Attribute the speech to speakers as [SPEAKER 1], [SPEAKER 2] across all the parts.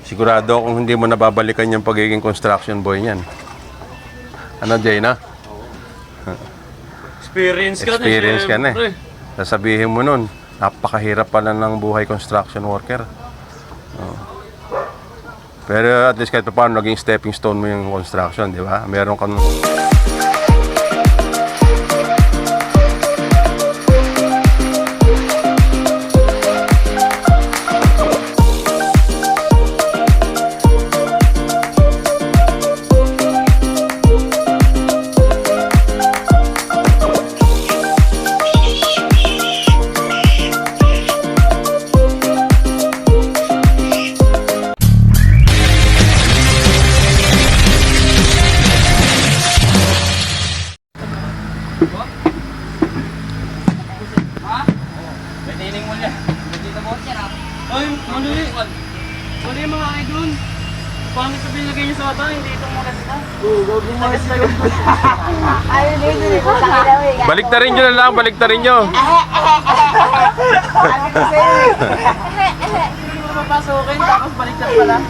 [SPEAKER 1] Sigurado akong hindi mo nababalikan yung pagiging construction boy niyan. Ano, Jay, na? Experience ka na eh. Sasabihin mo nun, napakahirap pala ng buhay construction worker. Oh. Pero at least kahit paano naging stepping stone mo yung construction, di ba? Meron kang...
[SPEAKER 2] Ay, mali yung mga idol. Pangit sa binigay niyo sa ata, hindi itong maganda. Oo, huwag mo malas na yun.
[SPEAKER 3] Ayun, hindi ko sa kalawi.
[SPEAKER 1] Baliktarin nyo na lang, baliktarin nyo.
[SPEAKER 3] Sabi ko sa'yo eh.
[SPEAKER 2] Hindi mo mapasokin, tapos baliktad pala.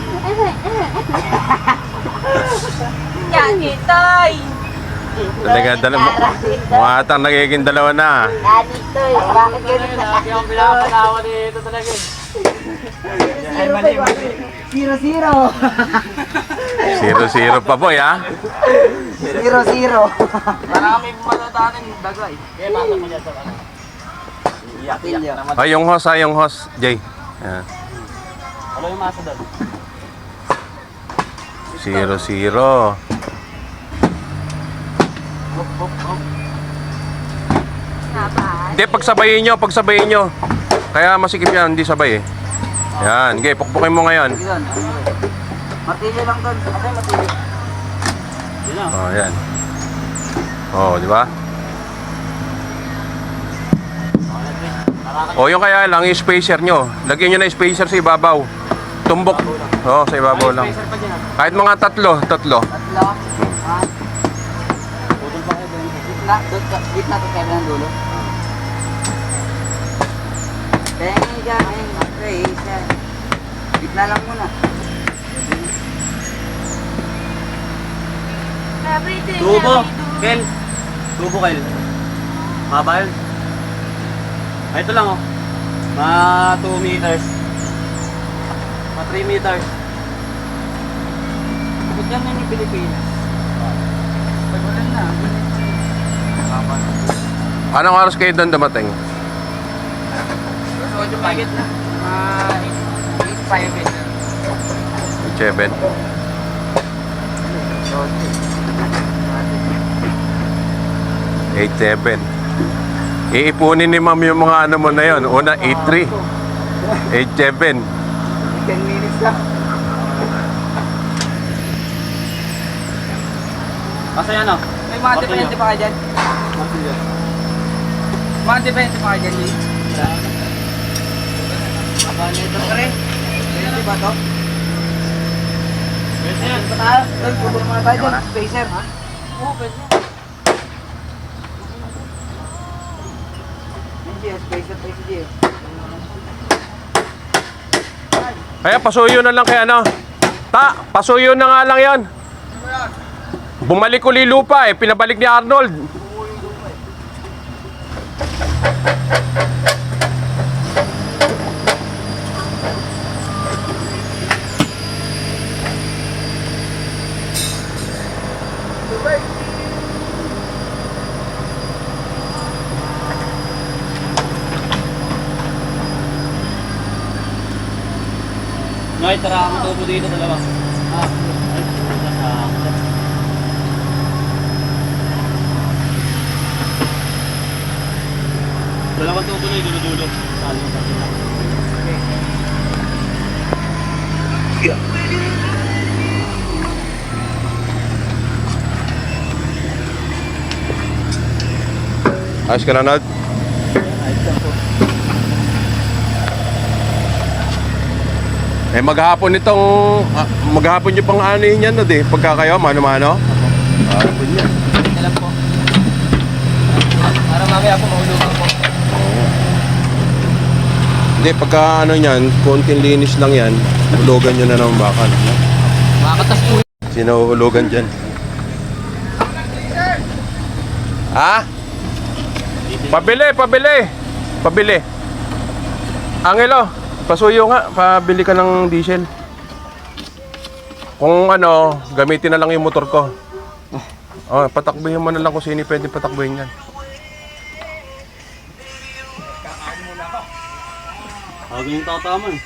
[SPEAKER 3] Yan, Titoy.
[SPEAKER 1] Talaga, mga atang nagiging dalawa na.
[SPEAKER 3] Yan, Titoy. Bakit ganun na?
[SPEAKER 2] Lagi akong pinapanawa dito talaga eh.
[SPEAKER 3] Ay, mali. 0-0.
[SPEAKER 1] 0-0 pa, boy, ha?
[SPEAKER 3] 0-0.
[SPEAKER 2] Para kami matatanin, dagay. Kaya pasok mo dyan sa ano. Iyak naman.
[SPEAKER 1] Ay, yung host, Jay. Yan.
[SPEAKER 2] Ano yung masa doon?
[SPEAKER 1] 0-0. Hindi, pagsabayin nyo. Kaya masikip yan, hindi sabay eh. Yan, okay, pukpukin mo ngayon.
[SPEAKER 2] Martilyo lang doon. Ano yung martilyo? Yun na.
[SPEAKER 1] Oh, yan. Oh, di ba? O, yung kaya lang, yung spacer nyo. Lagyan nyo na yung spacer sa ibabaw. Tumbok. Oh, sa ibabaw lang.
[SPEAKER 2] Spacer pa dyan ah.
[SPEAKER 1] Kahit mga tatlo.
[SPEAKER 2] Tatlo. Putol pa kayo doon. Gitna to kayo ng dulo.
[SPEAKER 3] Tenga, mag-race. Gitna lang muna.
[SPEAKER 2] Tubo. Kel. Tubo, Kel. Haba yun. Ay, ito lang oh. Mga 2 meters. Mga 3 meters. Bakit yan yung Pilipinas? Tagulan na.
[SPEAKER 1] Anong oras kayo doon dumating?
[SPEAKER 2] So, yung pagit na. 8-5 minutes.
[SPEAKER 1] 7. Eight-7. Iipunin ni ma'am yung mga ano mo na yun. Una, 8-3. 8-7.
[SPEAKER 3] 10 minutes lang.
[SPEAKER 2] Masaya no? May mga depende pa kayo dyan? Mga depende pa kayo dyan, Lee? Aba nito pre? Pwede ba to? Pwede yan.
[SPEAKER 3] Doon, putol muna tayo dyan. Spacer.
[SPEAKER 2] Oo, pwede.
[SPEAKER 3] Spacer pa si Gio.
[SPEAKER 1] Kaya pasuyo na lang kay ano. Pasuyo na nga lang yan. Bumalik uli lupa eh. Pinabalik ni Arnold.
[SPEAKER 2] Ngay, tara ako tubo dito dalawa. Dalawang tubo na dulo-dulo.
[SPEAKER 1] Ayos ka na, Nad? Eh maghapon maghapon yung pang-ani niyan, Nad, eh. Pagka kayo, mano-mano. Maghapon yan.
[SPEAKER 2] Alam po. Para mamaya po mahulugan po.
[SPEAKER 1] Hindi, pagka ano yan, konting linis lang yan, hulugan nyo na ng bakal. No?
[SPEAKER 2] Makakatas po.
[SPEAKER 1] Sino hulugan dyan? Ha? Pabili, pabili! Pabili. Angelo, pasuyo nga, pabili ka ng diesel. Kung ano, gamitin na lang yung motor ko. Oh, patakbuhin mo na lang kung sino pwede patakbuhin yan.
[SPEAKER 2] Huwag yung tatama eh.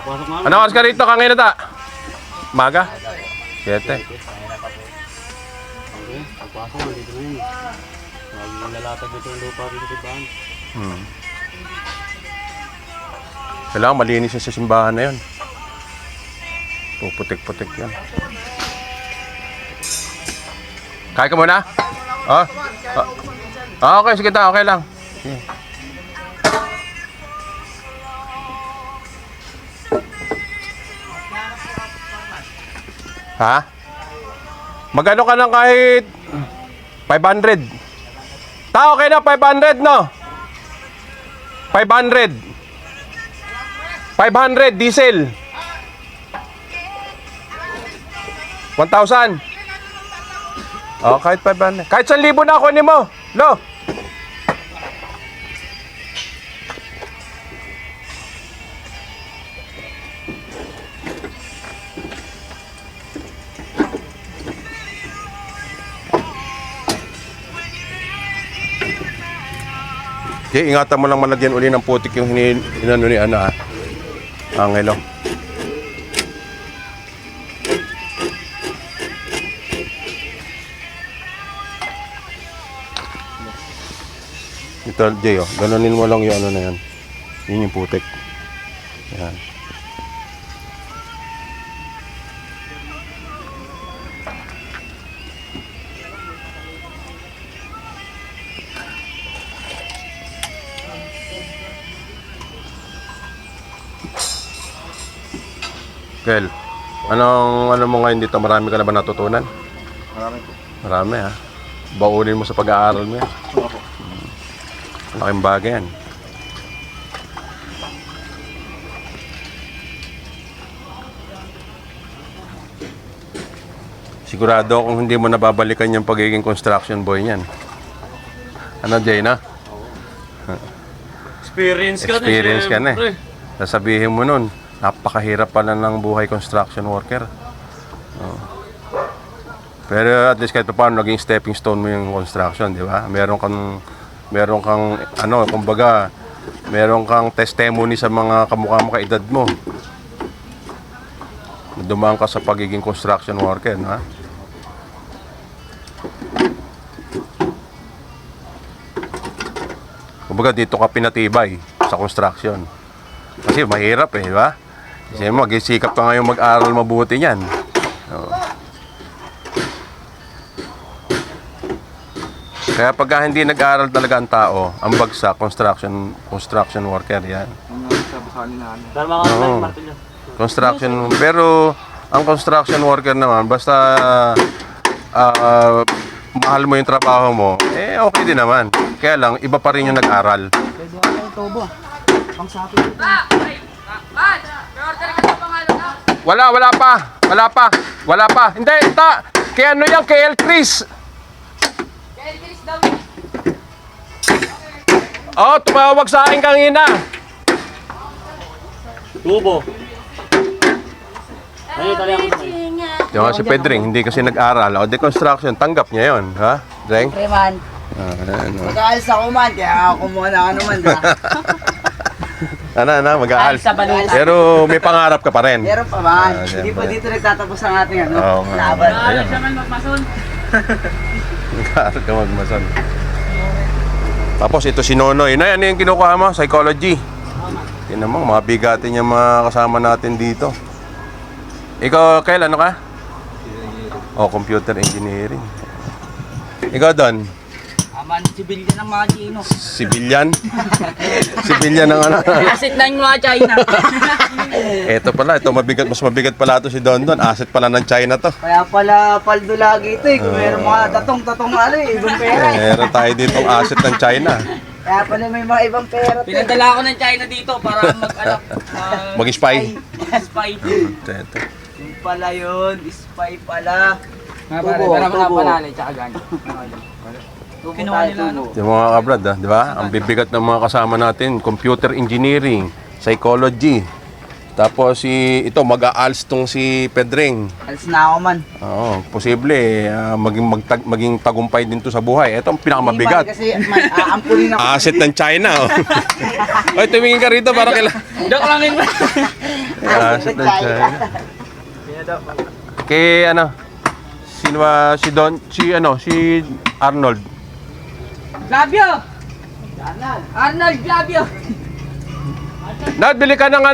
[SPEAKER 2] Pasok nga.
[SPEAKER 1] Ano oras ka rito, kangin na ta? Maga? 7.
[SPEAKER 2] Okay, pagpasok nga dito na yun. Huwag yung lalatag dito yung lupa dito sa bahan.
[SPEAKER 1] Kailangan malinis yung sa simbahan na yun. Puputik-putik yan. Kaya ka muna? Oh? Okay, sige ta, okay lang. Okay. Ha? Magano ka lang kahit 500? Ta, okay na, 500 no? 500. 500 diesel. 1,000. Oh, kahit 500. Kahit 1,000 na kunin mo. Lo. Okay, ingatan mo lang malagyan uli ng putik yung hinano ni Ana. Angelo. Ito, Jay, oh. Ganunin mo lang yung ano na yan. Yun yung putik. Yan. Kel, anong mo ngayon dito? Marami ka na ba natutunan?
[SPEAKER 3] Marami po.
[SPEAKER 1] Marami ha. Baunin mo sa pag-aaral mo yan.
[SPEAKER 3] Opo.
[SPEAKER 1] Malaking bagay yan. Sigurado kung hindi mo nababalikan yung pagiging construction boy niyan. Ano, Jay, na?
[SPEAKER 2] Experience ka na.
[SPEAKER 1] Experience ka na
[SPEAKER 2] syempre.
[SPEAKER 1] Sasabihin mo nun, napakahirap pala ng buhay construction worker. Oh. Pero at least kahit paano naging stepping stone mo yung construction, di ba? Meron kang ano, kumbaga, meron kang testimony sa mga kamukha mo kaedad mo. Dumaan ka sa pagiging construction worker, no? Kumbaga dito ka pinatibay sa construction. Kasi mahirap eh, di ba? Kasi mag-isikap ka ngayon mag-aral mabuti niyan. Oo. Kaya pagka hindi nag-aaral talaga ang tao, ang bagsak, construction worker yan.
[SPEAKER 2] Dahil mga
[SPEAKER 1] Oo.
[SPEAKER 2] martilyo.
[SPEAKER 1] Construction, pero ang construction worker naman, basta mahal mo yung trabaho mo, eh okay din naman. Kaya lang, iba pa rin yung nag-aral.
[SPEAKER 3] Pwede ako yung tobo. Pang sapi dito.
[SPEAKER 1] Wala pa. Hindi, kaya ano yan, kay El Chris. Oh, tumawag sa akin kanina.
[SPEAKER 2] Tubo. Ay, tali ako.
[SPEAKER 1] Yung si Pedring, hindi kasi nag-aral. O, deconstruction, tanggap niya yun. Ha? Dreng?
[SPEAKER 3] Pre man.
[SPEAKER 1] Ano?
[SPEAKER 3] Mag-aalis ako man. Kaya ako muna ano man.
[SPEAKER 1] Mag-aaral.
[SPEAKER 2] Sa balita.
[SPEAKER 1] Pero may pangarap ka pa rin.
[SPEAKER 3] Meron pa man.
[SPEAKER 1] Ah,
[SPEAKER 3] Hindi
[SPEAKER 1] siyempre.
[SPEAKER 3] pa dito nagtatapos ang ating ano.
[SPEAKER 1] Oo nga.
[SPEAKER 3] Laban.
[SPEAKER 1] Ayan.
[SPEAKER 2] Siya man magmason.
[SPEAKER 1] Nag-aaral ka magmason. Tapos ito si Nonoy. Noy, ano yung kinukuha mo? Psychology. Tingnan mo, mga bigatin yung mga kasama natin dito. Ikaw, Kyle, ano ka? Oh, computer engineering. Ikaw, Don?
[SPEAKER 3] Aman, sibilyan ng mga Chino.
[SPEAKER 1] Civilian? Civilian ng ano?
[SPEAKER 3] Asset na yung mga China.
[SPEAKER 1] Ito pala, mas mabigat pala ito si Don Don. Asset pala ng China to.
[SPEAKER 3] Kaya pala paldo lagi ito eh. Kung meron mga tatong-tatong ano eh. Ibang pera eh.
[SPEAKER 1] Meron tayo dito ang asset ng China.
[SPEAKER 3] Kaya pala may mga ibang pera.
[SPEAKER 2] Pinadala ako ng China dito para mag-anak.
[SPEAKER 1] Mag-spy.
[SPEAKER 2] Spy.
[SPEAKER 1] Ito.
[SPEAKER 3] Yung pala yun, spy pala.
[SPEAKER 2] Nga pare, para makapanali, tsaka ganyan. Kinuha nila ano?
[SPEAKER 1] Yung mga kabrad, di ba? Ang bibigat ng mga kasama natin, computer engineering, psychology. Tapos ito, mag-aals tong si Pedring.
[SPEAKER 3] Alis na ako man.
[SPEAKER 1] Oo, posible maging tagumpay din to sa buhay. Ito ang pinakamabigat.
[SPEAKER 3] Kasi aampulin ako.
[SPEAKER 1] Asset ng China. Oh. Oy, tumingin ka rito para kailan.
[SPEAKER 2] Joke lang yun.
[SPEAKER 1] Asset ng China. Kay sino ba si Arnold.
[SPEAKER 2] Glavio! Arnold Glavio!
[SPEAKER 1] Nat, bili ka ng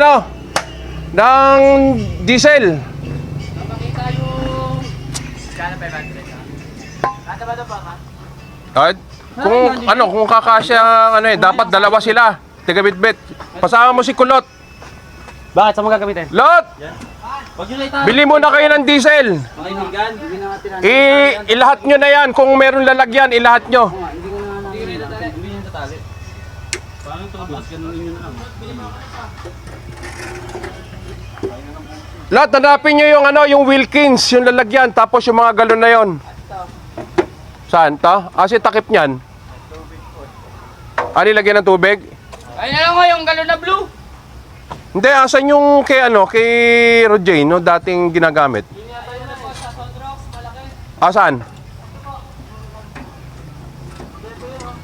[SPEAKER 1] ng diesel.
[SPEAKER 2] Makita yung... Kala 500 Kata ba ito pa ka?
[SPEAKER 1] Kung kakasya dapat dalawa sila. Tiga-bit-bit. Pasama mo si Kulot.
[SPEAKER 2] Bakit? Saan mo gagamitin?
[SPEAKER 1] Lot!
[SPEAKER 2] Huwag nyo lang ito.
[SPEAKER 1] Bili muna kayo ng diesel.
[SPEAKER 2] Makiningan.
[SPEAKER 1] Ilahat nyo na yan. Kung meron lalagyan, ilahat nyo.
[SPEAKER 2] Hindi nyo tatali. Paano ito? Ganun nyo na lang.
[SPEAKER 1] Lot, hanapin nyo yung Wilkins, yung lalagyan. Tapos yung mga galon na yon. Saan to? Si takip niyan. Lagyan ng tubig?
[SPEAKER 2] Ayun na lang ko yung galon na blue.
[SPEAKER 1] Hindi, asan yung kay Rojaine, no, dating ginagamit? Saan?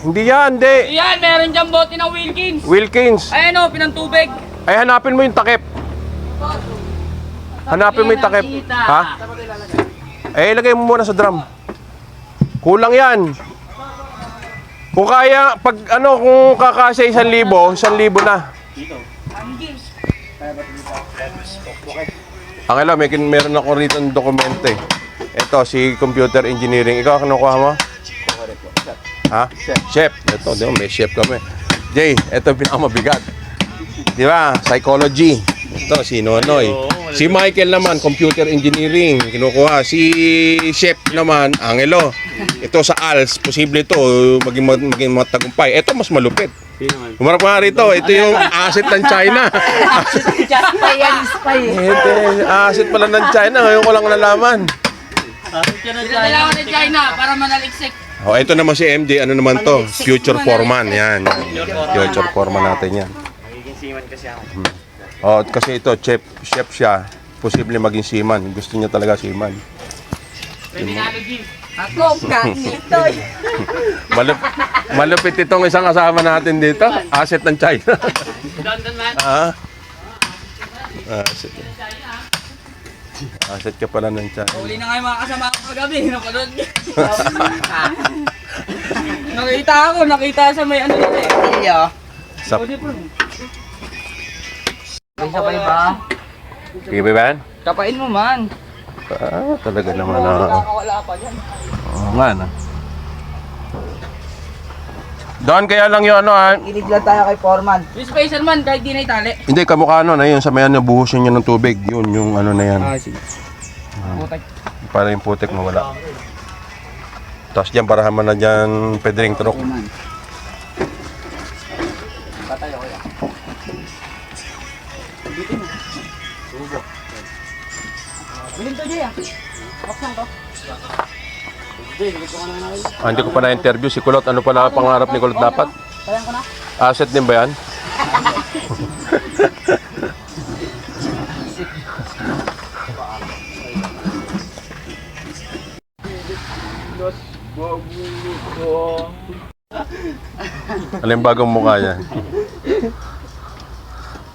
[SPEAKER 1] Hindi yan, hindi.
[SPEAKER 2] Yan, meron dyan bote ng Wilkins.
[SPEAKER 1] Wilkins.
[SPEAKER 2] Ayan o, pinantubig.
[SPEAKER 1] Ay, hanapin mo yung takip. Hanapin mo yung takip. Ha? Ilagay mo muna sa drum. Kulang yan. Kung kaya, kung kakasya 1,000, 1,000 na. Angelo, meron ako rito ng dokumento eh. Ito, si computer engineering. Ikaw, kinukuha mo? Ha? Chef. Ito, di ba? May chef kami. Jay, ito yung pinakamabigat. Di ba? Psychology. Ito, si Nonoy. Si Michael naman, computer engineering. Kinukuha. Si chef naman, Angelo. Ito sa ALS, posible ito maging matagumpay. Ito, mas malupit. Humarap ka rito. Ito yung asset ng China.
[SPEAKER 3] Spy yan, spy.
[SPEAKER 1] Ito, asset pala ng China. Ngayon ko lang nalaman.
[SPEAKER 2] Pinadala ko ng China para manaliksik.
[SPEAKER 1] Ito naman si MJ, naman to? Future foreman, yan. Future foreman natin yan.
[SPEAKER 2] Magiging seaman kasi ako.
[SPEAKER 1] Kasi ito, chef siya. Posible maging seaman. Gusto niya talaga seaman.
[SPEAKER 2] Criminology.
[SPEAKER 3] Ako, kakito.
[SPEAKER 1] Malupit itong isang kasama natin dito. Asset ng China.
[SPEAKER 2] London man.
[SPEAKER 1] Asset. Asset ka pala ng China.
[SPEAKER 2] Uli na nga yung mga kasama ko kagabi. Napanood niya. Nakita sa may ano dito eh.
[SPEAKER 3] Iyo.
[SPEAKER 1] Sap.
[SPEAKER 3] May sabay ba?
[SPEAKER 1] Sige ba yan?
[SPEAKER 2] Kapain mo man.
[SPEAKER 1] Talaga naman.
[SPEAKER 2] Nakakawala pa dyan.
[SPEAKER 1] Oo nga na. Doon kaya lang yung
[SPEAKER 3] Ilig lang tayo kay Foreman.
[SPEAKER 2] Yung spacer man, kahit di na itali.
[SPEAKER 1] hindi, kamukha na yun. Sa may buhusin niya ng tubig. Yun, yung na yan.
[SPEAKER 2] Sige. Putek.
[SPEAKER 1] Para yung putik mawala. Tapos dyan, parahan na dyan Pedring truck.
[SPEAKER 3] Foreman.
[SPEAKER 2] Patayo ko yan. Bitin mo. Subo. Bilhin to, Jay ah. Baksan to. Jay, nagod ko ka na namin.
[SPEAKER 1] Hindi ko pa na-interview si Kulot. Ano pala pangarap ni Kulot dapat?
[SPEAKER 2] Sayang ko na.
[SPEAKER 1] Asset din ba yan? Ano yung bagong mukha yan?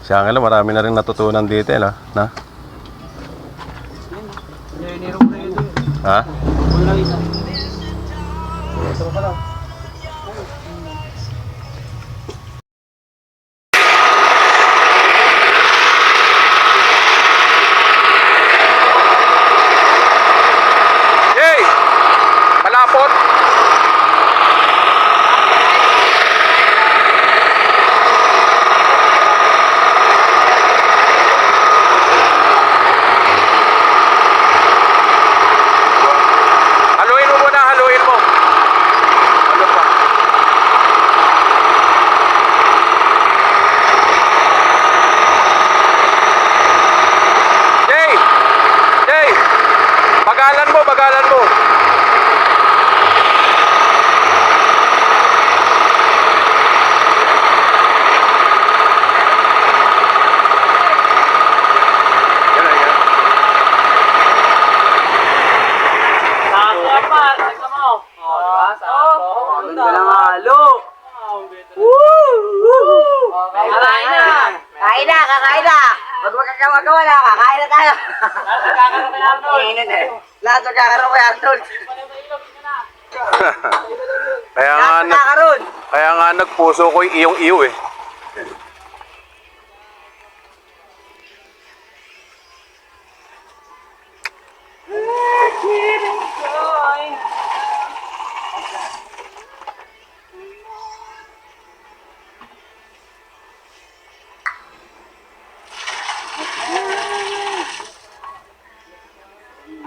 [SPEAKER 1] Si Angelo, marami na rin natutunan dito, na? Ha? Yay! Malapot! Haluin mo muna, haluin mo. Bagalan mo, bagalan mo. Yan na, yan.
[SPEAKER 2] Sakto pa, sakto mo.
[SPEAKER 3] Ganda ng halo.
[SPEAKER 2] Kakain na.
[SPEAKER 3] Kain na, kakain na. Huwag magkagawa na, kakain na tayo.
[SPEAKER 2] Kakaroon kay Arnold.
[SPEAKER 3] Init eh. Lahat magkakaroon kay Arnold.
[SPEAKER 1] Kaya nga,
[SPEAKER 3] Lahat magkakaroon.
[SPEAKER 1] kaya nga nagpuso ko yung iyong-iyo eh.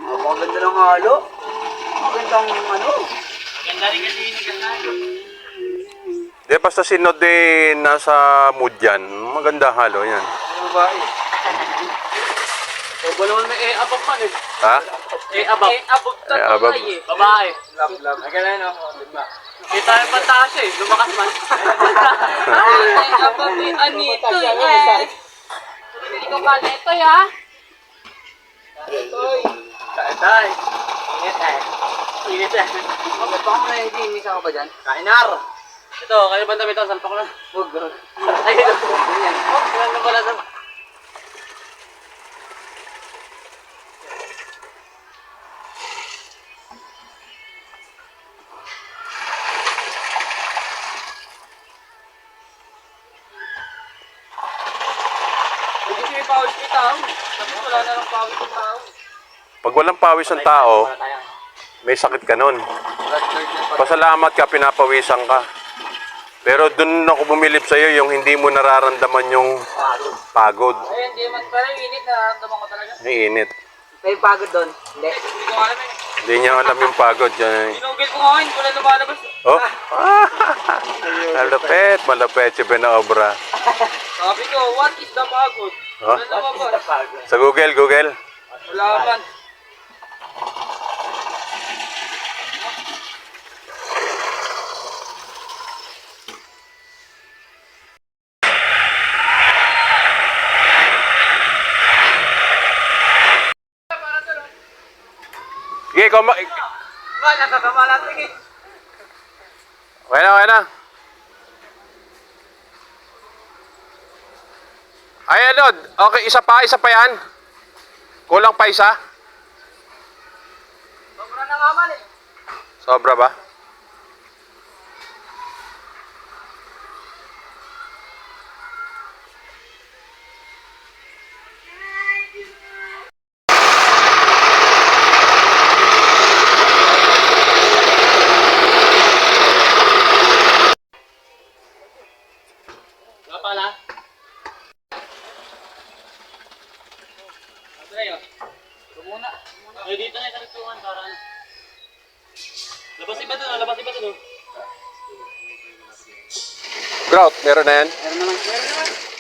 [SPEAKER 3] Maganda ng halo. Magandang ano.
[SPEAKER 2] Ganda rin kasi yung nagkasal.
[SPEAKER 1] Di basta si Nod eh, nasa mood yan. Maganda halo yan.
[SPEAKER 2] Babae. O ba naman may abog man eh.
[SPEAKER 1] Ha?
[SPEAKER 2] Abog. Abog
[SPEAKER 1] Eh, abog.
[SPEAKER 2] Babae. Love. Maganda no? Kita yung pantasya eh. Lumakas man. Abog ni Anito eh. Ikaw ba neto ya? Tay. Ingat eh. Ingat eh.
[SPEAKER 3] Baka mo na yung ginis ako ba dyan?
[SPEAKER 2] Kainar. Ito, kayo banda ito, salpa ko na.
[SPEAKER 3] Huwag.
[SPEAKER 2] Ay, ito. Ganyan. Oh, ganyan na pala sa... Hindi siya may pawis may tao. Tapos wala na lang pawis ng tao.
[SPEAKER 1] Pag walang pawis ng tao,
[SPEAKER 2] Wala tayo.
[SPEAKER 1] may sakit ka nun. Pasalamat ka, pinapawisan ka. Pero dun ako bumilip sa'yo yung hindi mo nararamdaman yung pagod.
[SPEAKER 2] Ayun, di man. Pero yung init na naramdaman ko talaga.
[SPEAKER 1] Ang init.
[SPEAKER 3] May pagod doon. Hindi.
[SPEAKER 2] Hindi ko alam eh.
[SPEAKER 1] Hindi niya alam yung pagod. Yan.
[SPEAKER 2] Ginugil ko nga, hindi ko na lumalabas.
[SPEAKER 1] Oh! Malapit, malapit si Benaobra.
[SPEAKER 2] Sabi ko, what is the pagod?
[SPEAKER 1] Huh?
[SPEAKER 2] Wala lumabas.
[SPEAKER 1] Sa Google.
[SPEAKER 2] Wala man.
[SPEAKER 1] Sige,
[SPEAKER 2] Man, nakakamalan tingin.
[SPEAKER 1] Okay na. Ay, ano? Okay, isa pa yan. Kulang pa isa?
[SPEAKER 2] Sobra na nga man eh.
[SPEAKER 1] Sobra ba?
[SPEAKER 2] Wala pala. Ito na yun. Ito muna. Ay, dito na yung karituhan para ano. Labas iba dun.
[SPEAKER 1] Grout, meron na yan?
[SPEAKER 3] Meron naman.